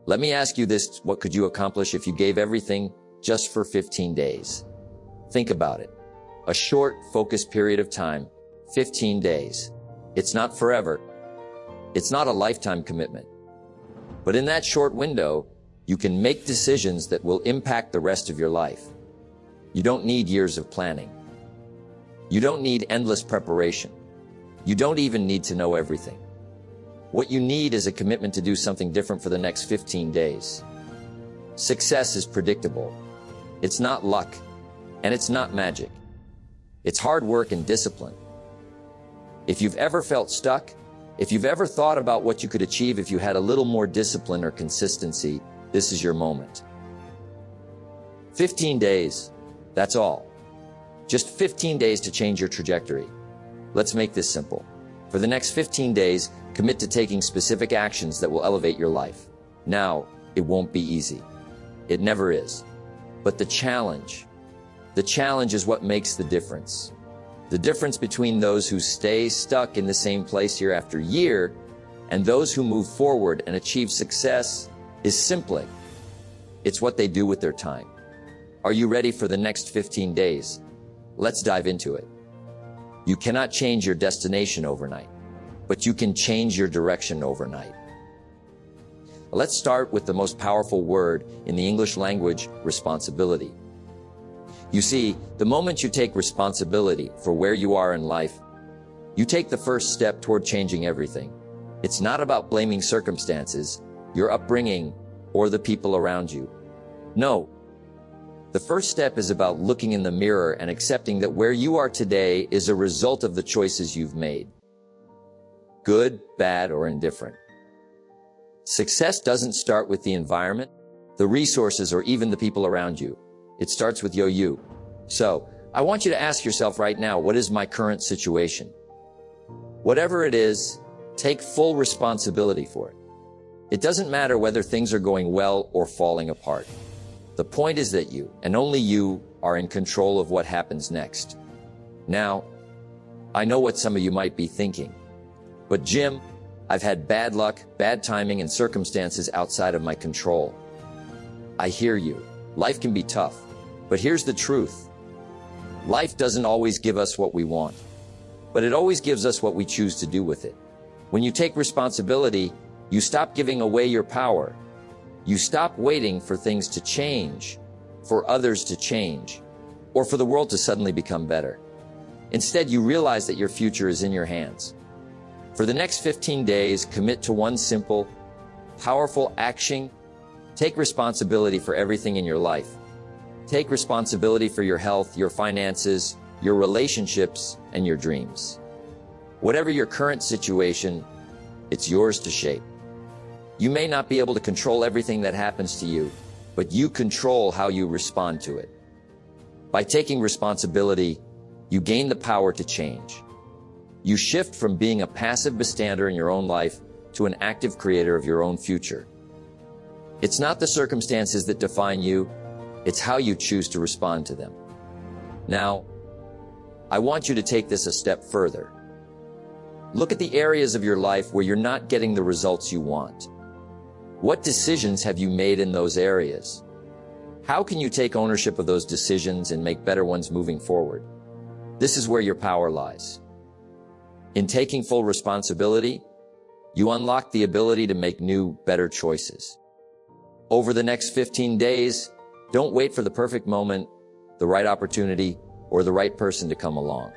Let me ask you this, what could you accomplish if you gave everything just for 15 days? Think about it. A short, focused period of time, 15 days. It's not forever. It's not a lifetime commitment. But in that short window, you can make decisions that will impact the rest of your life. You don't need years of planning. You don't need endless preparation. You don't even need to know everything. What you need is a commitment to do something different for the next 15 days. Success is predictable. It's not luck, and it's not magic. It's hard work and discipline. If you've ever felt stuck, if you've ever thought about what you could achieve if you had a little more discipline or consistency, this is your moment. 15 days, that's all. Just 15 days to change your trajectory. Let's make this simple. For the next 15 days, commit to taking specific actions that will elevate your life. Now, it won't be easy. It never is. But the challenge is what makes the difference. The difference between those who stay stuck in the same place year after year and those who move forward and achieve success is simply, it's what they do with their time. Are you ready for the next 15 days? Let's dive into it. You cannot change your destination overnight, but you can change your direction overnight. Let's start with the most powerful word in the English language, responsibility. You see, the moment you take responsibility for where you are in life, you take the first step toward changing everything. It's not about blaming circumstances, your upbringing, or the people around you. No. The first step is about looking in the mirror and accepting that where you are today is a result of the choices you've made. Good, bad, or indifferent. Success doesn't start with the environment, the resources, or even the people around you. It starts with you. So, I want you to ask yourself right now, what is my current situation? Whatever it is, take full responsibility for it. It doesn't matter whether things are going well or falling apart. The point is that you, and only you, are in control of what happens next. Now, I know what some of you might be thinking. But Jim, I've had bad luck, bad timing, and circumstances outside of my control. I hear you. Life can be tough. But here's the truth. Life doesn't always give us what we want, but it always gives us what we choose to do with it. When you take responsibility, you stop giving away your power. You stop waiting for things to change, for others to change, or for the world to suddenly become better. Instead, you realize that your future is in your hands. For the next 15 days, commit to one simple, powerful action. Take responsibility for everything in your life. Take responsibility for your health, your finances, your relationships, and your dreams. Whatever your current situation, it's yours to shape. You may not be able to control everything that happens to you, but you control how you respond to it. By taking responsibility, you gain the power to change. You shift from being a passive bystander in your own life to an active creator of your own future. It's not the circumstances that define you, it's how you choose to respond to them. Now, I want you to take this a step further. Look at the areas of your life where you're not getting the results you want. What decisions have you made in those areas? How can you take ownership of those decisions and make better ones moving forward? This is where your power lies. In taking full responsibility, you unlock the ability to make new, better choices. Over the next 15 days, don't wait for the perfect moment, the right opportunity, or the right person to come along.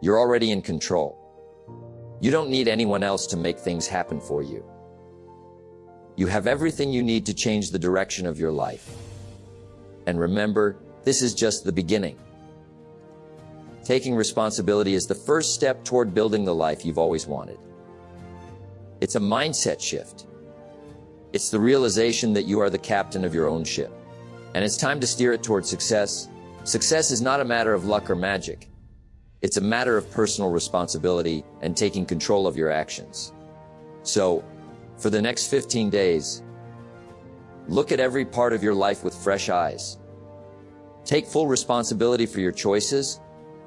You're already in control. You don't need anyone else to make things happen for you. You have everything you need to change the direction of your life. And remember, this is just the beginning. Taking responsibility is the first step toward building the life you've always wanted. It's a mindset shift. It's the realization that you are the captain of your own ship. And it's time to steer it toward success. Success is not a matter of luck or magic. It's a matter of personal responsibility and taking control of your actions. So, for the next 15 days, look at every part of your life with fresh eyes. Take full responsibility for your choices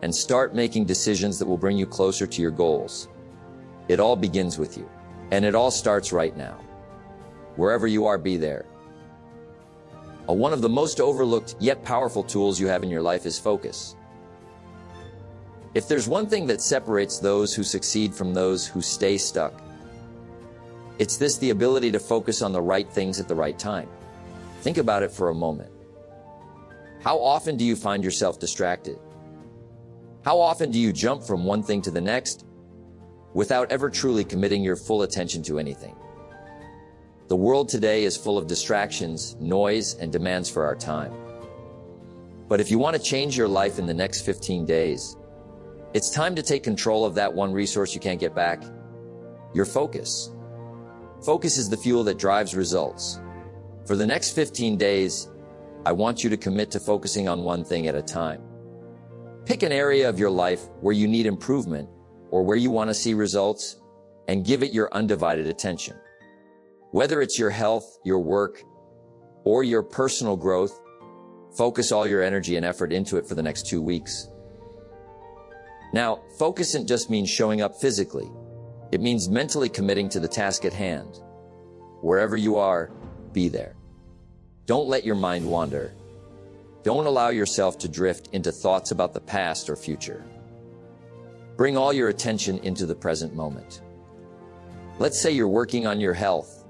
and start making decisions that will bring you closer to your goals. It all begins with you, and it all starts right now. Wherever you are, be there. One of the most overlooked yet powerful tools you have in your life is focus. If there's one thing that separates those who succeed from those who stay stuck, it's the ability to focus on the right things at the right time. Think about it for a moment. How often do you find yourself distracted? How often do you jump from one thing to the next without ever truly committing your full attention to anything? The world today is full of distractions, noise, and demands for our time. But if you want to change your life in the next 15 days, it's time to take control of that one resource you can't get back, your focus. Focus is the fuel that drives results. For the next 15 days, I want you to commit to focusing on one thing at a time. Pick an area of your life where you need improvement or where you want to see results, and give it your undivided attention. Whether it's your health, your work, or your personal growth, focus all your energy and effort into it for the next 2 weeks. Now, focus doesn't just mean showing up physically. It means mentally committing to the task at hand. Wherever you are, be there. Don't let your mind wander. Don't allow yourself to drift into thoughts about the past or future. Bring all your attention into the present moment. Let's say you're working on your health.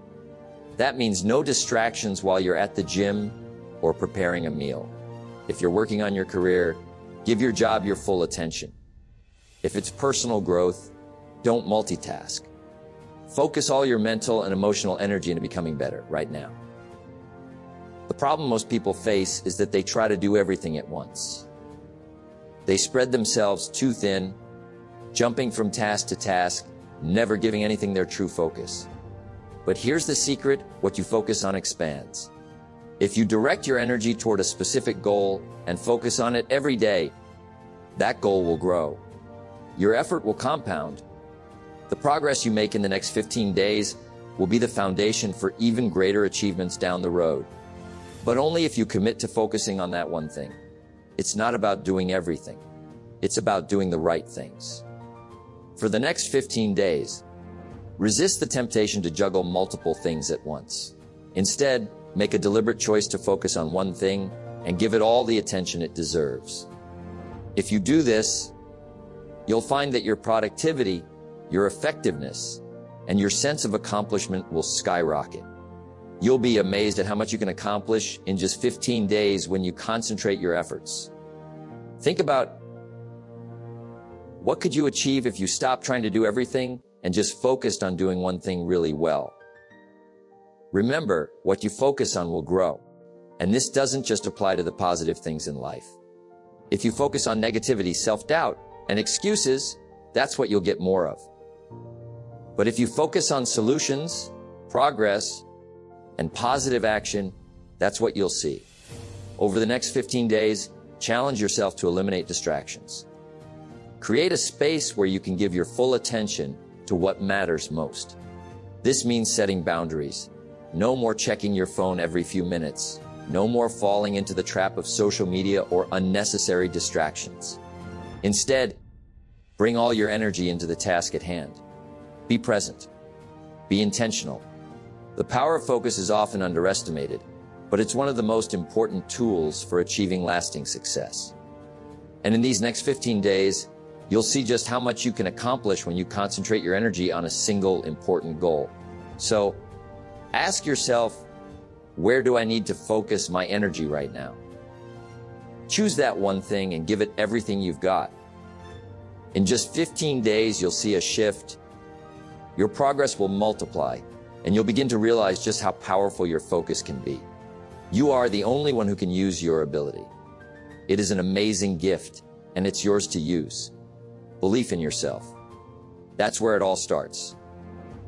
That means no distractions while you're at the gym or preparing a meal. If you're working on your career, give your job your full attention. If it's personal growth, don't multitask. Focus all your mental and emotional energy into becoming better right now. The problem most people face is that they try to do everything at once. They spread themselves too thin, jumping from task to task, never giving anything their true focus. But here's the secret: what you focus on expands. If you direct your energy toward a specific goal and focus on it every day, that goal will grow. Your effort will compound. The progress you make in the next 15 days will be the foundation for even greater achievements down the road. But only if you commit to focusing on that one thing. It's not about doing everything. It's about doing the right things. For the next 15 days, resist the temptation to juggle multiple things at once. Instead, make a deliberate choice to focus on one thing and give it all the attention it deserves. If you do this, you'll find that your productivity, your effectiveness, and your sense of accomplishment will skyrocket. You'll be amazed at how much you can accomplish in just 15 days when you concentrate your efforts. Think about what could you achieve if you stopped trying to do everything and just focused on doing one thing really well. Remember, what you focus on will grow. And this doesn't just apply to the positive things in life. If you focus on negativity, self-doubt, and excuses, that's what you'll get more of. But if you focus on solutions, progress, and positive action, that's what you'll see. Over the next 15 days, challenge yourself to eliminate distractions. Create a space where you can give your full attention to what matters most. This means setting boundaries. No more checking your phone every few minutes. No more falling into the trap of social media or unnecessary distractions. Instead, bring all your energy into the task at hand. Be present. Be intentional. The power of focus is often underestimated, but it's one of the most important tools for achieving lasting success. And in these next 15 days, you'll see just how much you can accomplish when you concentrate your energy on a single important goal. So, ask yourself, where do I need to focus my energy right now? Choose that one thing and give it everything you've got. In just 15 days, you'll see a shift. Your progress will multiply, and you'll begin to realize just how powerful your focus can be. You are the only one who can use your ability. It is an amazing gift, and it's yours to use. Belief in yourself. That's where it all starts.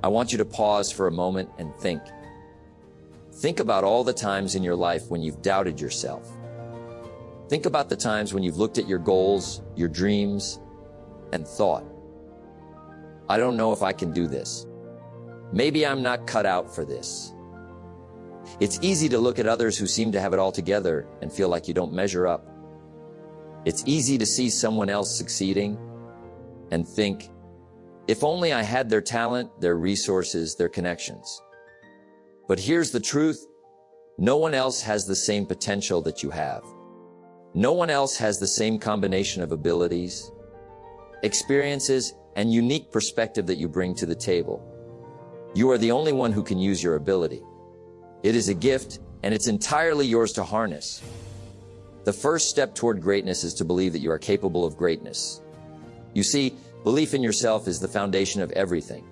I want you to pause for a moment and think. Think about all the times in your life when you've doubted yourself. Think about the times when you've looked at your goals, your dreams, and thought, I don't know if I can do this. Maybe I'm not cut out for this. It's easy to look at others who seem to have it all together and feel like you don't measure up. It's easy to see someone else succeeding and think, if only I had their talent, their resources, their connections. But here's the truth. No one else has the same potential that you have. No one else has the same combination of abilities, experiences, and unique perspective that you bring to the table. You are the only one who can use your ability. It is a gift, and it's entirely yours to harness. The first step toward greatness is to believe that you are capable of greatness. You see, belief in yourself is the foundation of everything.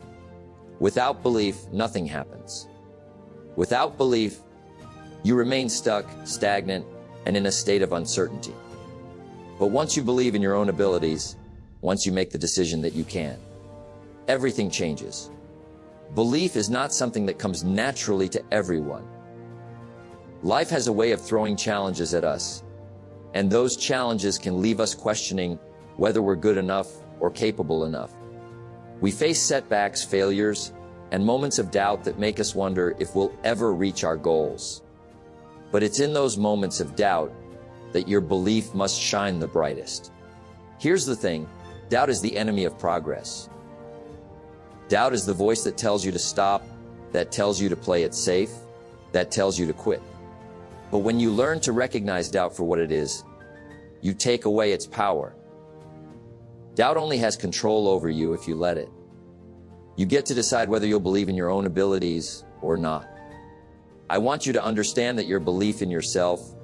Without belief, nothing happens. Without belief, you remain stuck, stagnant, and in a state of uncertainty. But once you believe in your own abilities, once you make the decision that you can, everything changes. Belief is not something that comes naturally to everyone. Life has a way of throwing challenges at us, and those challenges can leave us questioning whether we're good enough or capable enough. We face setbacks, failures, and moments of doubt that make us wonder if we'll ever reach our goals. But it's in those moments of doubt that your belief must shine the brightest. Here's the thing, doubt is the enemy of progress. Doubt is the voice that tells you to stop, that tells you to play it safe, that tells you to quit. But when you learn to recognize doubt for what it is, you take away its power. Doubt only has control over you if you let it. You get to decide whether you'll believe in your own abilities or not. I want you to understand that your belief in yourself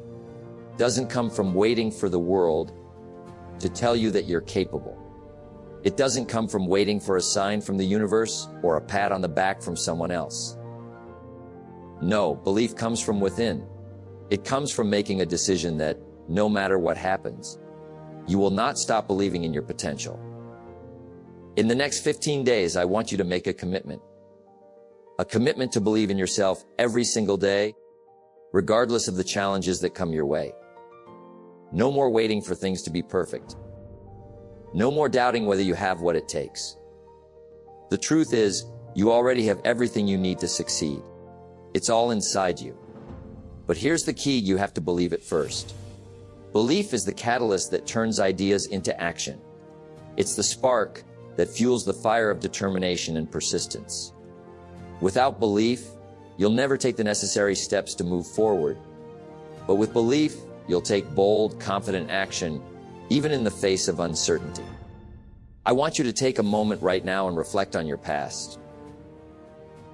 doesn't come from waiting for the world to tell you that you're capable. It doesn't come from waiting for a sign from the universe or a pat on the back from someone else. No, belief comes from within. It comes from making a decision that, no matter what happens, you will not stop believing in your potential. In the next 15 days, I want you to make a commitment. A commitment to believe in yourself every single day, regardless of the challenges that come your way. No more waiting for things to be perfect. No more doubting whether you have what it takes. The truth is, you already have everything you need to succeed. It's all inside you. But here's the key, you have to believe it first. Belief is the catalyst that turns ideas into action. It's the spark that fuels the fire of determination and persistence. Without belief, you'll never take the necessary steps to move forward. But with belief, you'll take bold, confident action, even in the face of uncertainty. I want you to take a moment right now and reflect on your past.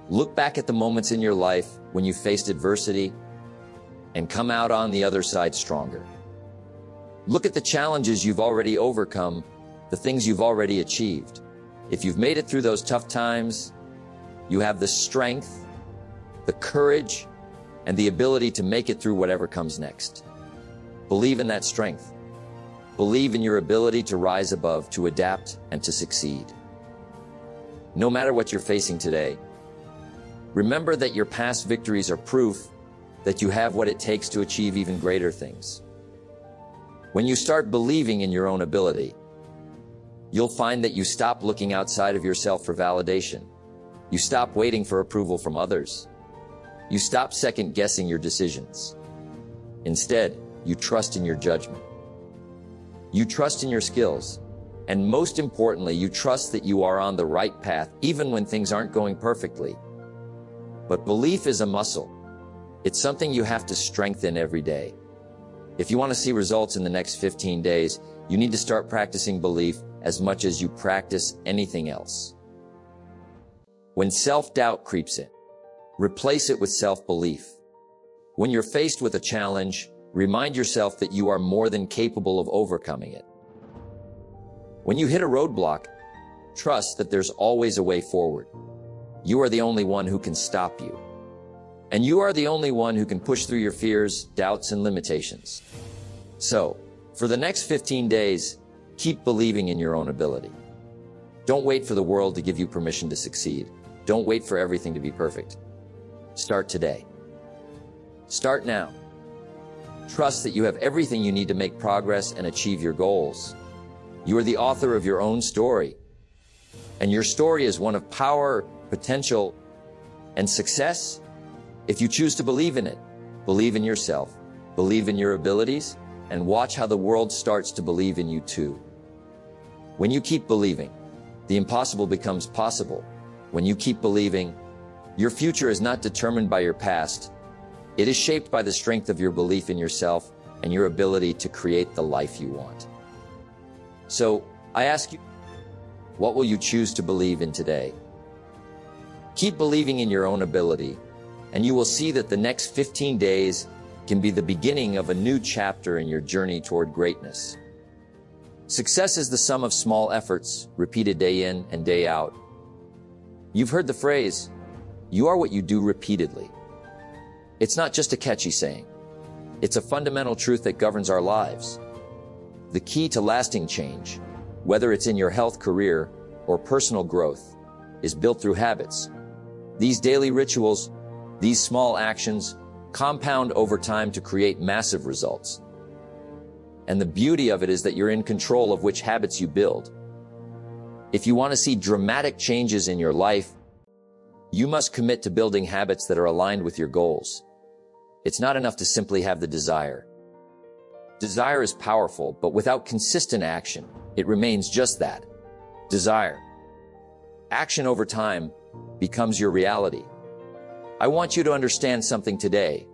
Look back at the moments in your life when you faced adversity and come out on the other side stronger. Look at the challenges you've already overcome, the things you've already achieved. If you've made it through those tough times, you have the strength, the courage, and the ability to make it through whatever comes next. Believe in that strength. Believe in your ability to rise above, to adapt, and to succeed. No matter what you're facing today, remember that your past victories are proof that you have what it takes to achieve even greater things. When you start believing in your own ability, you'll find that you stop looking outside of yourself for validation. You stop waiting for approval from others. You stop second-guessing your decisions. Instead, you trust in your judgment. You trust in your skills. And most importantly, you trust that you are on the right path, even when things aren't going perfectly. But belief is a muscle. It's something you have to strengthen every day. If you want to see results in the next 15 days, you need to start practicing belief as much as you practice anything else. When self-doubt creeps in, replace it with self-belief. When you're faced with a challenge, remind yourself that you are more than capable of overcoming it. When you hit a roadblock, trust that there's always a way forward. You are the only one who can stop you. And you are the only one who can push through your fears, doubts, and limitations. So, for the next 15 days, keep believing in your own ability. Don't wait for the world to give you permission to succeed. Don't wait for everything to be perfect. Start today. Start now. Trust that you have everything you need to make progress and achieve your goals. You are the author of your own story. And your story is one of power, potential, and success. If you choose to believe in it, believe in yourself, believe in your abilities, and watch how the world starts to believe in you too. When you keep believing, the impossible becomes possible. When you keep believing, Your future is not determined by your past. It is shaped by the strength of your belief in yourself and your ability to create the life you want. So, I ask you, what will you choose to believe in today? Keep believing in your own ability, and you will see that the next 15 days can be the beginning of a new chapter in your journey toward greatness. Success is the sum of small efforts, repeated day in and day out. You've heard the phrase, "You are what you do" repeatedly. It's not just a catchy saying. It's a fundamental truth that governs our lives. The key to lasting change, whether it's in your health, career, or personal growth, is built through habits. These daily rituals, these small actions, compound over time to create massive results. And the beauty of it is that you're in control of which habits you build. If you want to see dramatic changes in your life, you must commit to building habits that are aligned with your goals. It's not enough to simply have the desire. Desire is powerful, but without consistent action, it remains just that, desire. Action over time becomes your reality. I want you to understand something today.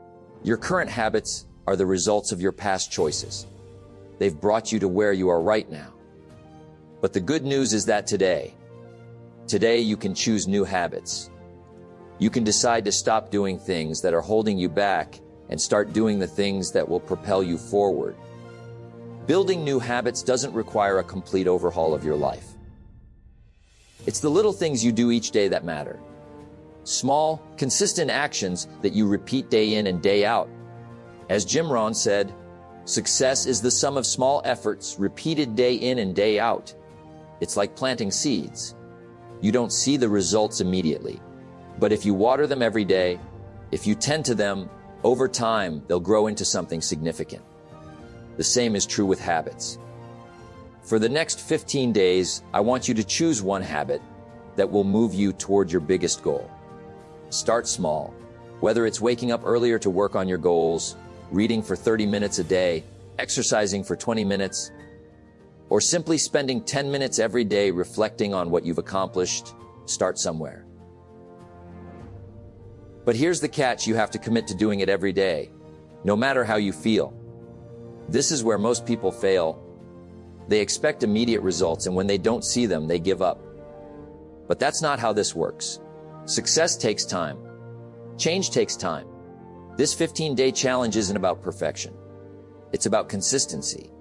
Your current habits are the results of your past choices. They've brought you to where you are right now. But the good news is that today you can choose new habits. You can decide to stop doing things that are holding you back and start doing the things that will propel you forward. Building new habits doesn't require a complete overhaul of your life. It's the little things you do each day that matter. Small, consistent actions that you repeat day in and day out. As Jim Rohn said, success is the sum of small efforts repeated day in and day out. It's like planting seeds. You don't see the results immediately, but if you water them every day, if you tend to them, over time, they'll grow into something significant. The same is true with habits. For the next 15 days, I want you to choose one habit that will move you toward your biggest goal. Start small, whether it's waking up earlier to work on your goals, reading for 30 minutes a day, exercising for 20 minutes, or simply spending 10 minutes every day reflecting on what you've accomplished. Start somewhere. But here's the catch: you have to commit to doing it every day, no matter how you feel. This is where most people fail. They expect immediate results, and when they don't see them, they give up. But that's not how this works. Success takes time. Change takes time. This 15-day challenge isn't about perfection. It's about consistency.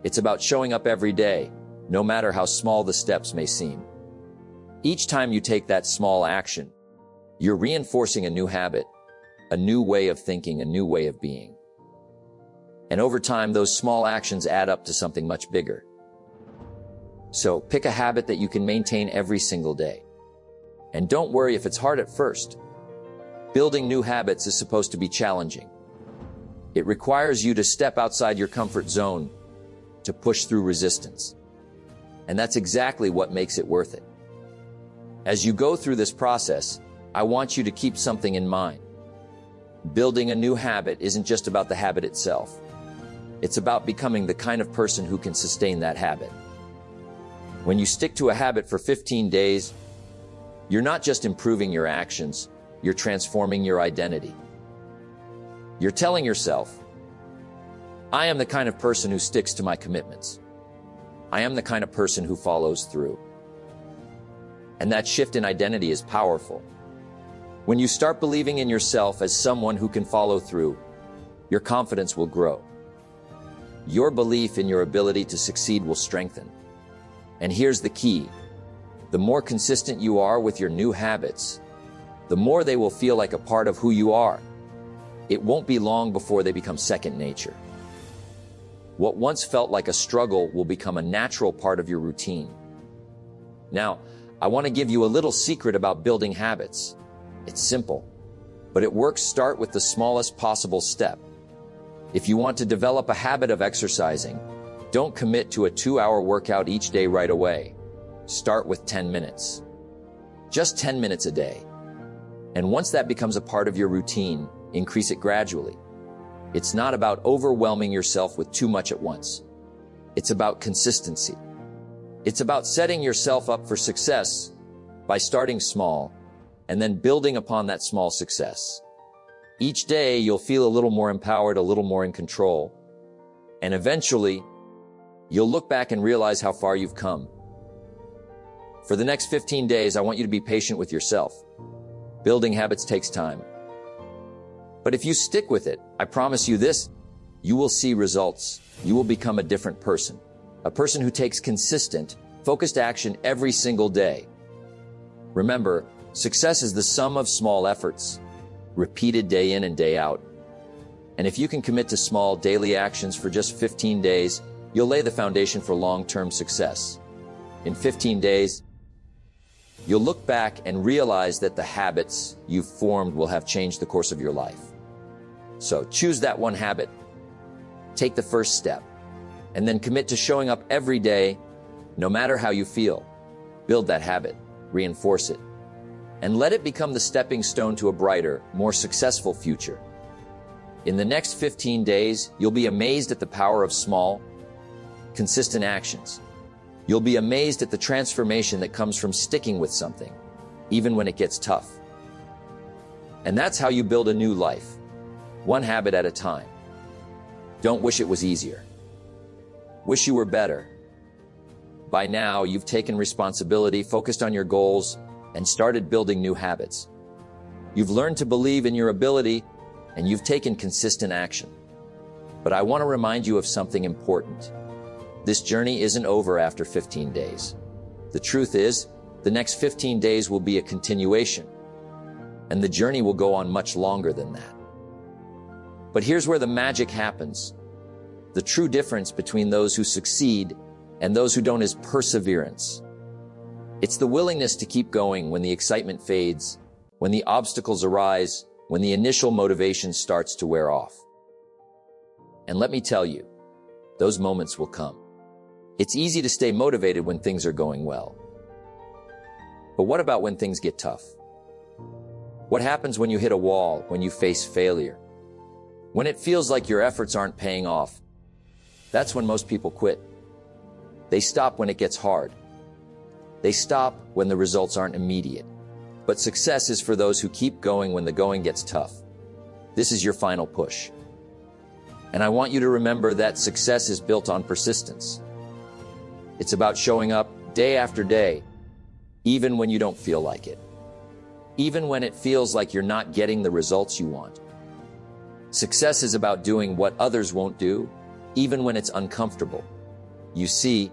It's about showing up every day, no matter how small the steps may seem. Each time you take that small action, you're reinforcing a new habit, a new way of thinking, a new way of being. And over time, those small actions add up to something much bigger. So pick a habit that you can maintain every single day. And don't worry if it's hard at first. Building new habits is supposed to be challenging. It requires you to step outside your comfort zone, to push through resistance. And that's exactly what makes it worth it. As you go through this process, I want you to keep something in mind. Building a new habit isn't just about the habit itself. It's about becoming the kind of person who can sustain that habit. When you stick to a habit for 15 days, you're not just improving your actions, you're transforming your identity. You're telling yourself, I am the kind of person who sticks to my commitments. I am the kind of person who follows through. And that shift in identity is powerful. When you start believing in yourself as someone who can follow through, your confidence will grow. Your belief in your ability to succeed will strengthen. And here's the key. The more consistent you are with your new habits, the more they will feel like a part of who you are. It won't be long before they become second nature. What once felt like a struggle will become a natural part of your routine. Now, I want to give you a little secret about building habits. It's simple, but it works. Start with the smallest possible step. If you want to develop a habit of exercising, don't commit to a 2-hour workout each day right away. Start with 10 minutes. Just 10 minutes a day. And once that becomes a part of your routine, increase it gradually. It's not about overwhelming yourself with too much at once. It's about consistency. It's about setting yourself up for success by starting small, and then building upon that small success. Each day, you'll feel a little more empowered, a little more in control, and eventually, you'll look back and realize how far you've come. For the next 15 days, I want you to be patient with yourself. Building habits takes time. But if you stick with it, I promise you this, you will see results. You will become a different person. A person who takes consistent, focused action every single day. Remember, success is the sum of small efforts, repeated day in and day out. And if you can commit to small daily actions for just 15 days, you'll lay the foundation for long-term success. In 15 days, you'll look back and realize that the habits you've formed will have changed the course of your life. So choose that one habit, take the first step, and then commit to showing up every day, no matter how you feel. Build that habit, reinforce it, and let it become the stepping stone to a brighter, more successful future. In the next 15 days, you'll be amazed at the power of small, consistent actions. You'll be amazed at the transformation that comes from sticking with something, even when it gets tough. And that's how you build a new life, one habit at a time. Don't wish it was easier. Wish you were better. By now, you've taken responsibility, focused on your goals, and started building new habits. You've learned to believe in your ability, and you've taken consistent action. But I want to remind you of something important. This journey isn't over after 15 days. The truth is, the next 15 days will be a continuation, and the journey will go on much longer than that. But here's where the magic happens. The true difference between those who succeed and those who don't is perseverance. It's the willingness to keep going when the excitement fades, when the obstacles arise, when the initial motivation starts to wear off. And let me tell you, those moments will come. It's easy to stay motivated when things are going well. But what about when things get tough? What happens when you hit a wall, when you face failure? When it feels like your efforts aren't paying off? That's when most people quit. They stop when it gets hard. They stop when the results aren't immediate. But success is for those who keep going when the going gets tough. This is your final push. And I want you to remember that success is built on persistence. It's about showing up day after day, even when you don't feel like it. Even when it feels like you're not getting the results you want. Success is about doing what others won't do, even when it's uncomfortable. You see,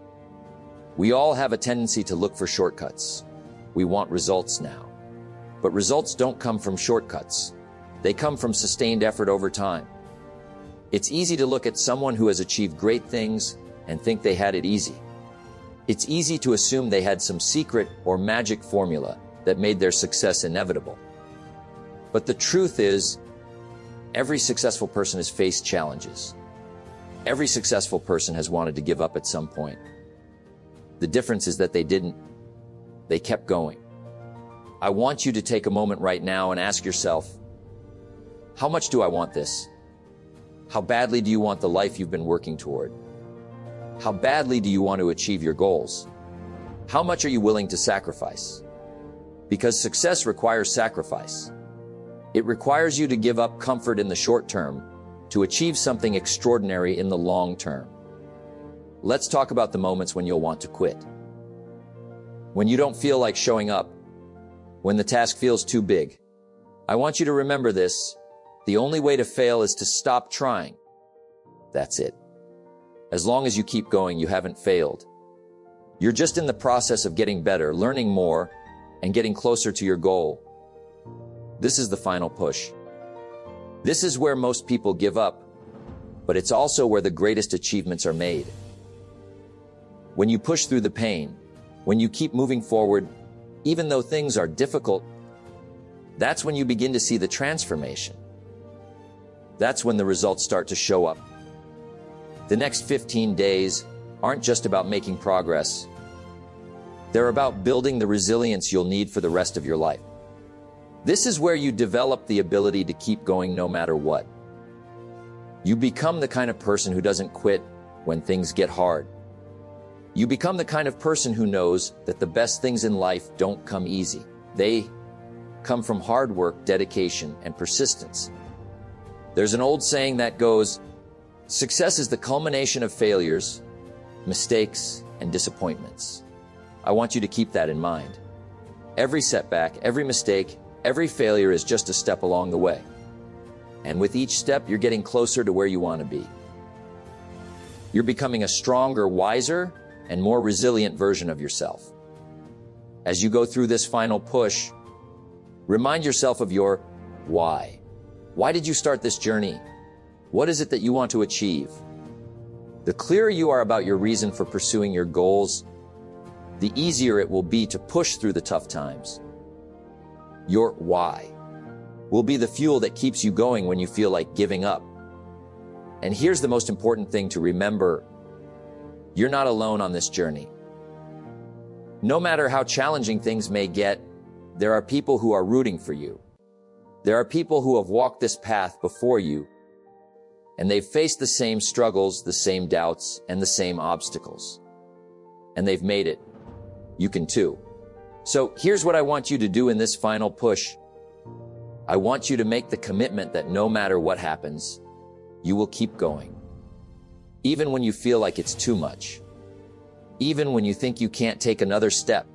we all have a tendency to look for shortcuts. We want results now. But results don't come from shortcuts. They come from sustained effort over time. It's easy to look at someone who has achieved great things and think they had it easy. It's easy to assume they had some secret or magic formula that made their success inevitable. But the truth is, every successful person has faced challenges. Every successful person has wanted to give up at some point. The difference is that they didn't. They kept going. I want you to take a moment right now and ask yourself, how much do I want this? How badly do you want the life you've been working toward? How badly do you want to achieve your goals? How much are you willing to sacrifice? Because success requires sacrifice. It requires you to give up comfort in the short term to achieve something extraordinary in the long term. Let's talk about the moments when you'll want to quit. When you don't feel like showing up, when the task feels too big. I want you to remember this. The only way to fail is to stop trying. That's it. As long as you keep going, you haven't failed. You're just in the process of getting better, learning more, and getting closer to your goal. This is the final push. This is where most people give up, but it's also where the greatest achievements are made. When you push through the pain, when you keep moving forward, even though things are difficult, that's when you begin to see the transformation. That's when the results start to show up. The next 15 days aren't just about making progress. They're about building the resilience you'll need for the rest of your life. This is where you develop the ability to keep going no matter what. You become the kind of person who doesn't quit when things get hard. You become the kind of person who knows that the best things in life don't come easy. They come from hard work, dedication, and persistence. There's an old saying that goes, success is the culmination of failures, mistakes, and disappointments. I want you to keep that in mind. Every setback, every mistake, every failure is just a step along the way. And with each step, you're getting closer to where you want to be. You're becoming a stronger, wiser, and more resilient version of yourself. As you go through this final push, remind yourself of your why. Why did you start this journey? What is it that you want to achieve? The clearer you are about your reason for pursuing your goals, the easier it will be to push through the tough times. Your why will be the fuel that keeps you going when you feel like giving up. And here's the most important thing to remember. You're not alone on this journey. No matter how challenging things may get, there are people who are rooting for you. There are people who have walked this path before you, and they've faced the same struggles, the same doubts, and the same obstacles. And they've made it. You can too. So here's what I want you to do in this final push. I want you to make the commitment that no matter what happens, you will keep going. Even when you feel like it's too much. Even when you think you can't take another step.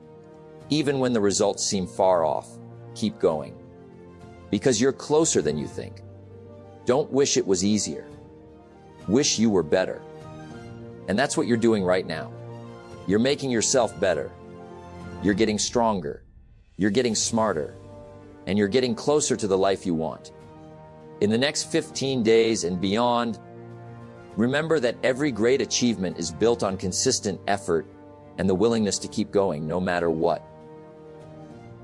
Even when the results seem far off, keep going. Because you're closer than you think. Don't wish it was easier. Wish you were better. And that's what you're doing right now. You're making yourself better. You're getting stronger. You're getting smarter. And you're getting closer to the life you want. In the next 15 days and beyond, remember that every great achievement is built on consistent effort and the willingness to keep going no matter what.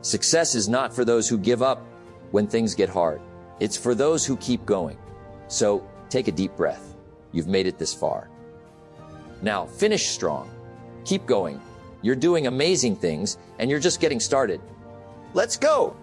Success is not for those who give up when things get hard. It's for those who keep going. So take a deep breath. You've made it this far. Now finish strong. Keep going. You're doing amazing things and you're just getting started. Let's go!